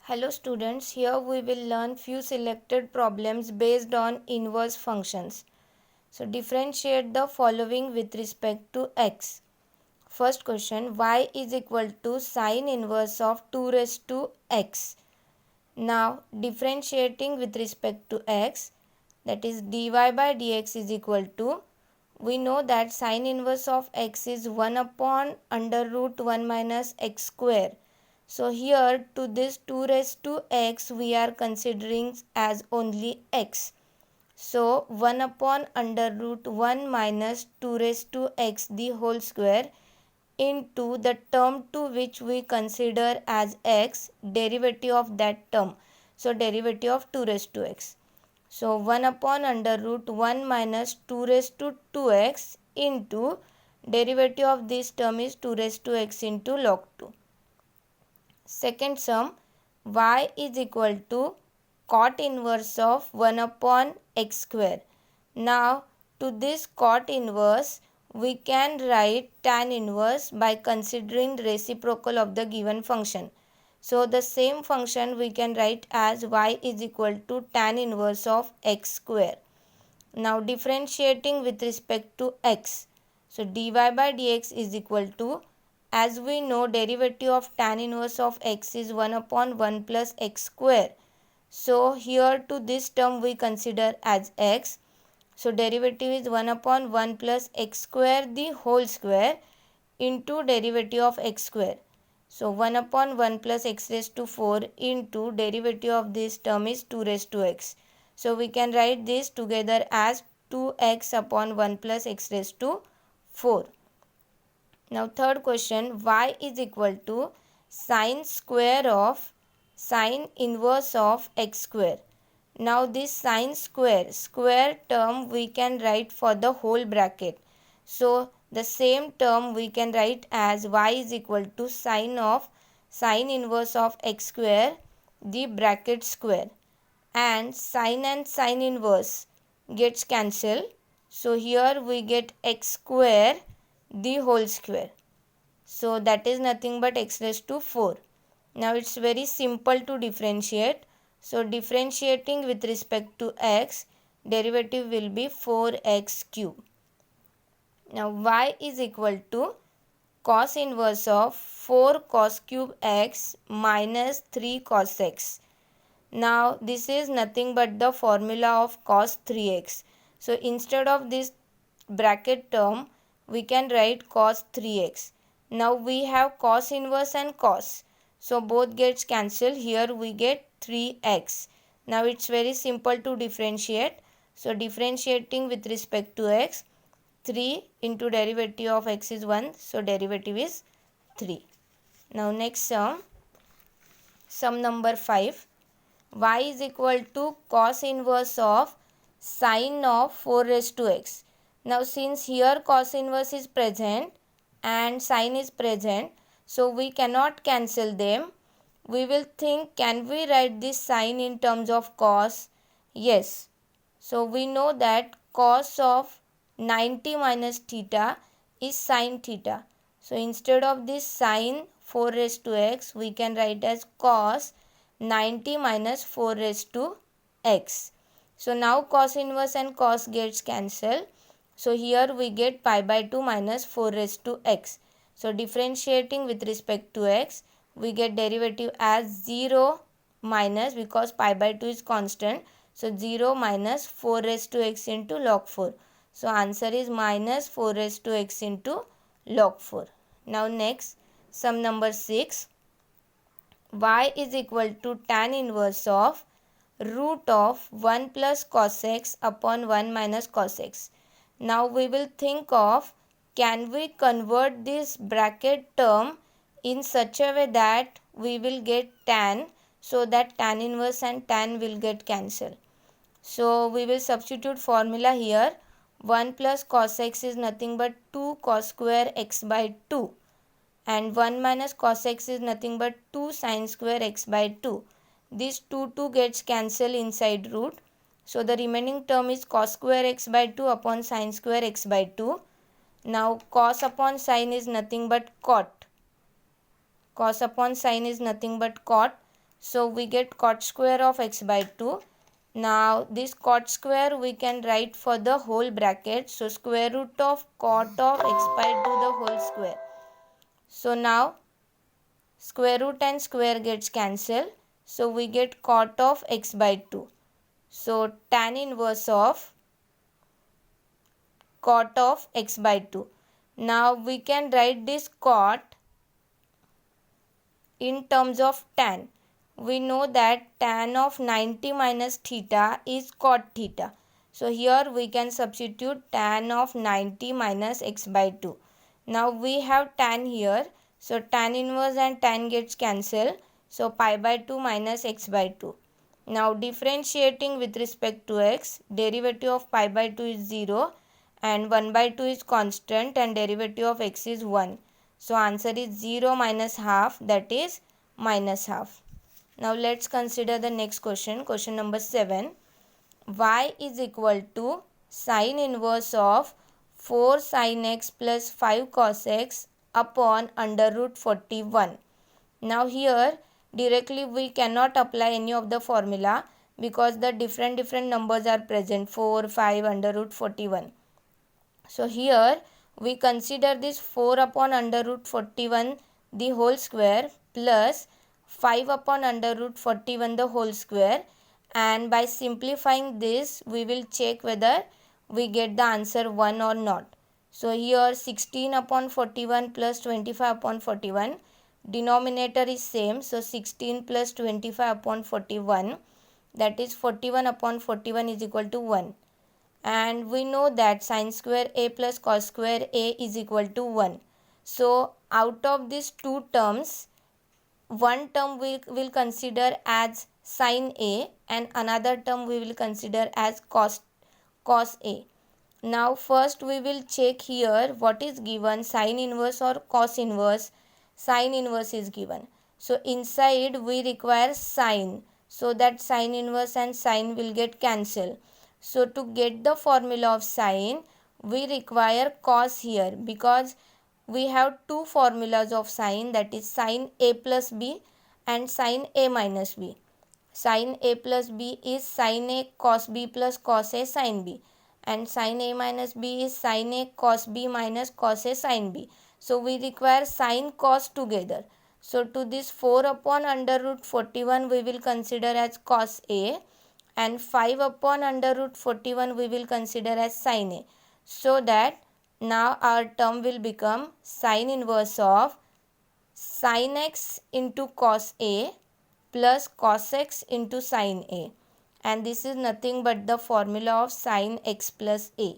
Hello students, here we will learn few selected problems based on inverse functions. So differentiate the following with respect to x. First question, y is equal to sine inverse of 2 raised to x. Now differentiating with respect to x, that is dy by dx is equal to, we know that sine inverse of x is 1 upon under root 1 minus x square. So here to this 2 raised to x we are considering as only x. So 1 upon under root 1 minus 2 raised to x the whole square into the term to which we consider as x, derivative of that term. So derivative of 2 raised to x. So 1 upon under root 1 minus 2 raised to 2x into derivative of this term is 2 raised to x into log 2. Second sum, y is equal to cot inverse of 1 upon x square. Now to this cot inverse we can write tan inverse by considering reciprocal of the given function. So the same function we can write as y is equal to tan inverse of x square. Now differentiating with respect to x. So dy by dx is equal to, as we know derivative of tan inverse of x is 1 upon 1 plus x square. So here to this term we consider as x. So derivative is 1 upon 1 plus x square the whole square into derivative of x square. So 1 upon 1 plus x raised to 4 into derivative of this term is 2 raised to x. So we can write this together as 2x upon 1 plus x raised to 4. Now third question, y is equal to sine square of sine inverse of x square. Now this sine square term we can write for the whole bracket. So the same term we can write as y is equal to sine of sine inverse of x square the bracket square, and sine inverse gets cancelled. So here we get x square the whole square. So that is nothing but x raised to 4. Now it's very simple to differentiate. So differentiating with respect to x, derivative will be 4x cube. Now y is equal to cos inverse of 4 cos cube x minus 3 cos x. Now this is nothing but the formula of cos 3x. So instead of this bracket term we can write cos 3x. Now we have cos inverse and cos. So both gets cancelled. Here we get 3x. Now it's very simple to differentiate. So differentiating with respect to x, 3 into derivative of x is 1. So derivative is 3. Now next sum number 5. Y is equal to cos inverse of sine of 4 raised to x. Now since here cos inverse is present and sine is present, so we cannot cancel them. We will think, can we write this sine in terms of cos? Yes. So we know that cos of 90 minus theta is sine theta. So instead of this sine 4 raised to x, we can write as cos 90 minus 4 raised to x. So now cos inverse and cos gets cancelled. So here we get pi by 2 minus 4 raised to x. So differentiating with respect to x, we get derivative as 0 minus, because pi by 2 is constant. So 0 minus 4 raised to x into log 4. So answer is minus 4 raised to x into log 4. Now next, sum number 6. Y is equal to tan inverse of root of 1 plus cos x upon 1 minus cos x. Now we will think of, can we convert this bracket term in such a way that we will get tan, so that tan inverse and tan will get cancelled. So we will substitute formula here. 1 plus cos x is nothing but 2 cos square x by 2. And 1 minus cos x is nothing but 2 sin square x by 2. This 2 gets cancelled inside root. So the remaining term is cos square x by 2 upon sin square x by 2. Now cos upon sin is nothing but cot. Cos upon sin is nothing but cot. So we get cot square of x by 2. Now this cot square we can write for the whole bracket. So square root of cot of x by 2 the whole square. So now square root and square gets cancelled. So we get cot of x by 2. So tan inverse of cot of x by 2. Now we can write this cot in terms of tan. We know that tan of 90 minus theta is cot theta. So here we can substitute tan of 90 minus x by 2. Now we have tan here. So tan inverse and tan gets cancelled. So pi by 2 minus x by 2. Now differentiating with respect to x, derivative of pi by 2 is 0 and 1 by 2 is constant and derivative of x is 1. So answer is 0 minus half, that is minus half. Now let's consider the next question. Question number 7. Y is equal to sine inverse of 4 sin x plus 5 cos x upon under root 41. Now here directly we cannot apply any of the formula because the different numbers are present, 4, 5, under root 41. So here we consider this 4 upon under root 41 the whole square plus 5 upon under root 41 the whole square, and by simplifying this we will check whether we get the answer 1 or not. So here 16 upon 41 plus 25 upon 41, denominator is same, so 16 plus 25 upon 41, that is 41 upon 41 is equal to 1. And we know that sin square a plus cos square a is equal to 1. So out of these two terms, one term we will consider as sin a and another term we will consider as cos a. Now first we will check here what is given, sin inverse or cos inverse. Sin inverse is given. So inside we require sin, so that sin inverse and sin will get cancelled. So to get the formula of sin, we require cos here because we have two formulas of sin, that is sin a plus b and sin a minus b. Sin a plus b is sin a cos b plus cos a sin b, and sin a minus b is sin a cos b minus cos a sin b. So we require sin cos together. So to this 4 upon under root 41 we will consider as cos a, and 5 upon under root 41 we will consider as sin a. So that now our term will become sin inverse of sin x into cos a plus cos x into sin a, and this is nothing but the formula of sin x plus a.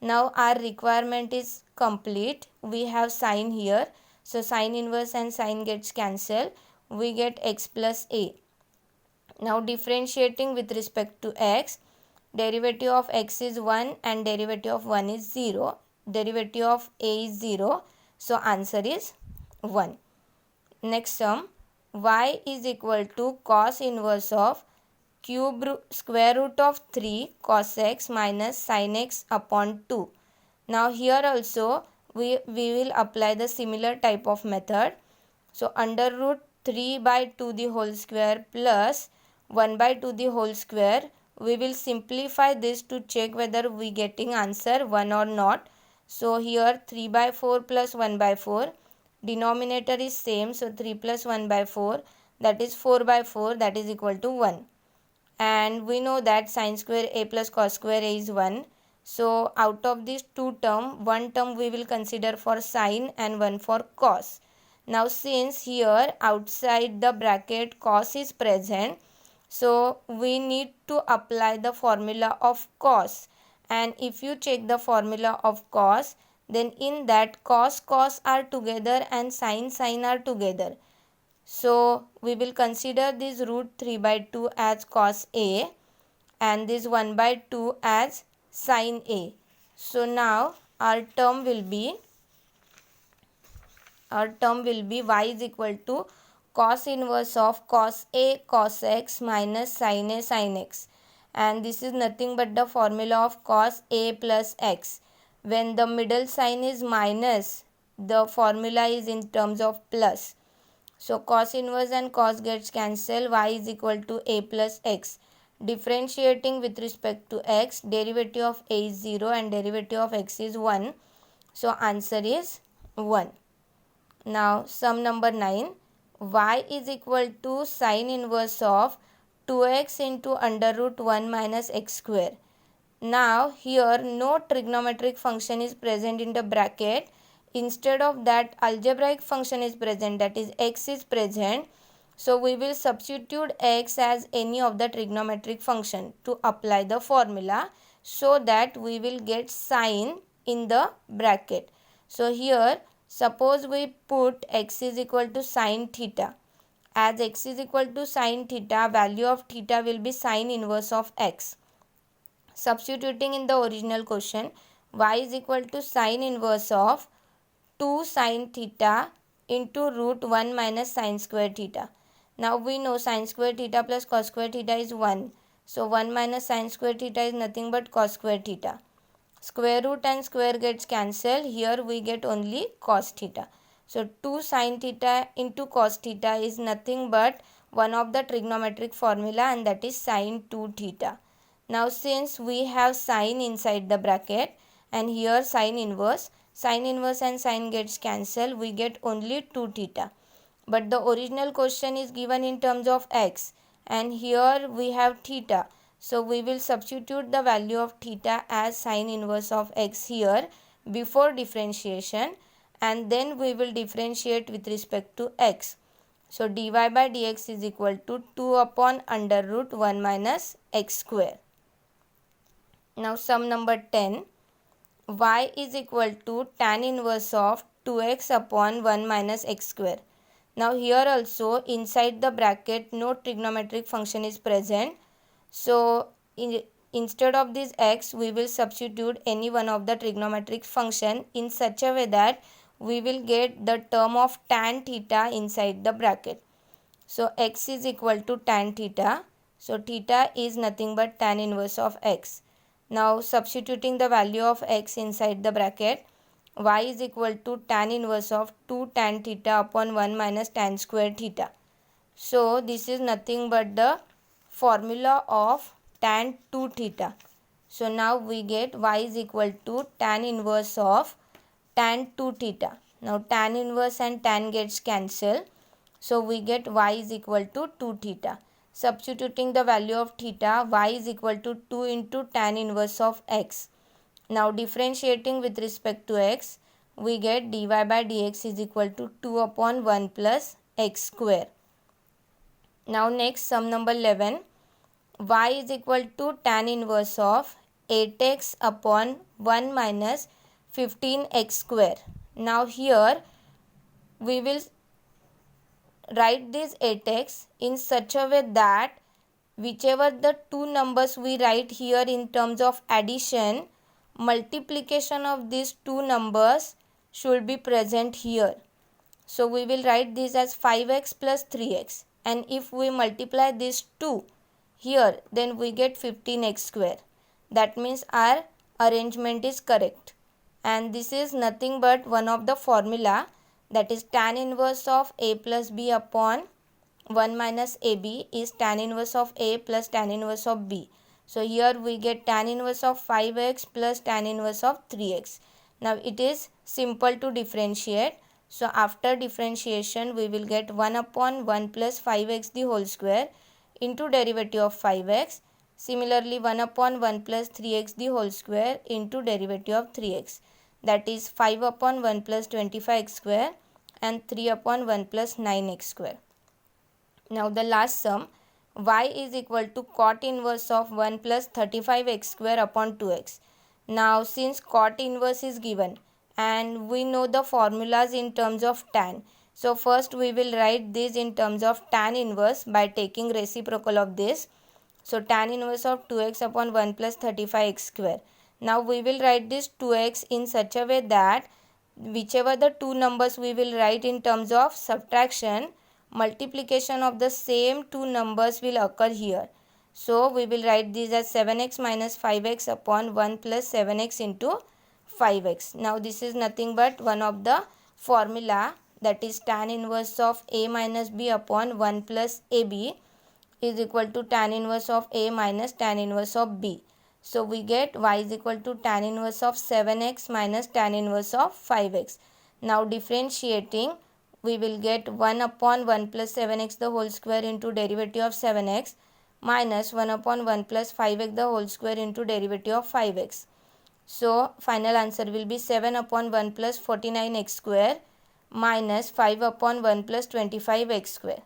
Now our requirement is complete. We have sin here, so sin inverse and sin gets cancelled. We get x plus a. Now differentiating with respect to x, derivative of x is 1 and derivative of 1 is 0. Derivative of a is 0, so answer is 1. Next term, y is equal to cos inverse of square root of 3 cos x minus sin x upon 2. Now here also we will apply the similar type of method. So under root 3 by 2 the whole square plus 1 by 2 the whole square, we will simplify this to check whether we getting answer 1 or not. So here 3 by 4 plus 1 by 4, denominator is same, so 3 plus 1 by 4, that is 4 by 4, that is equal to 1. And we know that sin square a plus cos square a is 1. So out of these two terms, one term we will consider for sin and one for cos. Now since here outside the bracket cos is present, so we need to apply the formula of cos. And if you check the formula of cos, then in that cos are together and sin are together. So we will consider this root 3 by 2 as cos a and this 1 by 2 as sin a. So now our term will be y is equal to cos inverse of cos a cos x minus sin a sin x, and this is nothing but the formula of cos a plus x. When the middle sign is minus, the formula is in terms of plus. So cos inverse and cos gets cancelled. Y is equal to a plus x. Differentiating with respect to x, derivative of a is 0 and derivative of x is 1. So answer is 1. Now sum number 9. Y is equal to sine inverse of 2x into under root 1 minus x square. Now here no trigonometric function is present in the bracket. Instead of that, algebraic function is present, that is x is present. So we will substitute x as any of the trigonometric function to apply the formula, so that we will get sine in the bracket. So here suppose we put x is equal to sine theta. As x is equal to sine theta, value of theta will be sine inverse of x. Substituting in the original question, y is equal to sine inverse of 2 sine theta into root 1 minus sine square theta. Now we know sine square theta plus cos square theta is 1. So 1 minus sine square theta is nothing but cos square theta. Square root and square gets cancelled. Here we get only cos theta. So 2 sine theta into cos theta is nothing but one of the trigonometric formula, and that is sine 2 theta. Now since we have sine inside the bracket and here sine inverse and sine gets cancelled, we get only 2 theta. But the original question is given in terms of x and here we have theta. So we will substitute the value of theta as sine inverse of x here before differentiation, and then we will differentiate with respect to x. So dy by dx is equal to 2 upon under root 1 minus x square. Now sum number 10. Y is equal to tan inverse of 2x upon 1 minus x square. Now here also inside the bracket no trigonometric function is present. So instead of this x, we will substitute any one of the trigonometric function in such a way that we will get the term of tan theta inside the bracket. So x is equal to tan theta. So theta is nothing but tan inverse of x. Now substituting the value of x inside the bracket, y is equal to tan inverse of 2 tan theta upon 1 minus tan square theta. So this is nothing but the formula of tan 2 theta. So now we get y is equal to tan inverse of tan 2 theta. Now tan inverse and tan gets cancelled. So we get y is equal to 2 theta. Substituting the value of theta, y is equal to 2 into tan inverse of x. Now differentiating with respect to x, we get dy by dx is equal to 2 upon 1 plus x square. Now next sum number 11. Y is equal to tan inverse of 8x upon 1 minus 15x square. Now here we will write this 8x in such a way that whichever the two numbers we write here in terms of addition, multiplication of these two numbers should be present here. So we will write this as 5x plus 3x, and if we multiply these two here, then we get 15x square. That means our arrangement is correct, and this is nothing but one of the formula, that is tan inverse of a plus b upon 1 minus ab is tan inverse of a plus tan inverse of b. So here we get tan inverse of 5x plus tan inverse of 3x. Now it is simple to differentiate. So after differentiation we will get 1 upon 1 plus 5x the whole square into derivative of 5x. Similarly 1 upon 1 plus 3x the whole square into derivative of 3x. That is 5 upon 1 plus 25x square and 3 upon 1 plus 9x square. Now the last sum, y is equal to cot inverse of 1 plus 35x square upon 2x. Now since cot inverse is given and we know the formulas in terms of tan, so first we will write this in terms of tan inverse by taking reciprocal of this. So tan inverse of 2x upon 1 plus 35x square. Now we will write this 2x in such a way that whichever the two numbers we will write in terms of subtraction, multiplication of the same two numbers will occur here. So we will write this as 7x minus 5x upon 1 plus 7x into 5x. Now this is nothing but one of the formula, that is tan inverse of a minus b upon 1 plus ab is equal to tan inverse of a minus tan inverse of b. So we get y is equal to tan inverse of 7x minus tan inverse of 5x. Now differentiating, we will get 1 upon 1 plus 7x the whole square into derivative of 7x minus 1 upon 1 plus 5x the whole square into derivative of 5x. So final answer will be 7 upon 1 plus 49x square minus 5 upon 1 plus 25x square.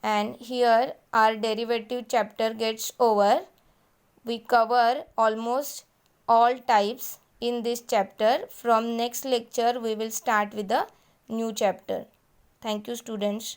And here our derivative chapter gets over. We cover almost all types in this chapter. From next lecture we will start with a new chapter. Thank you, students.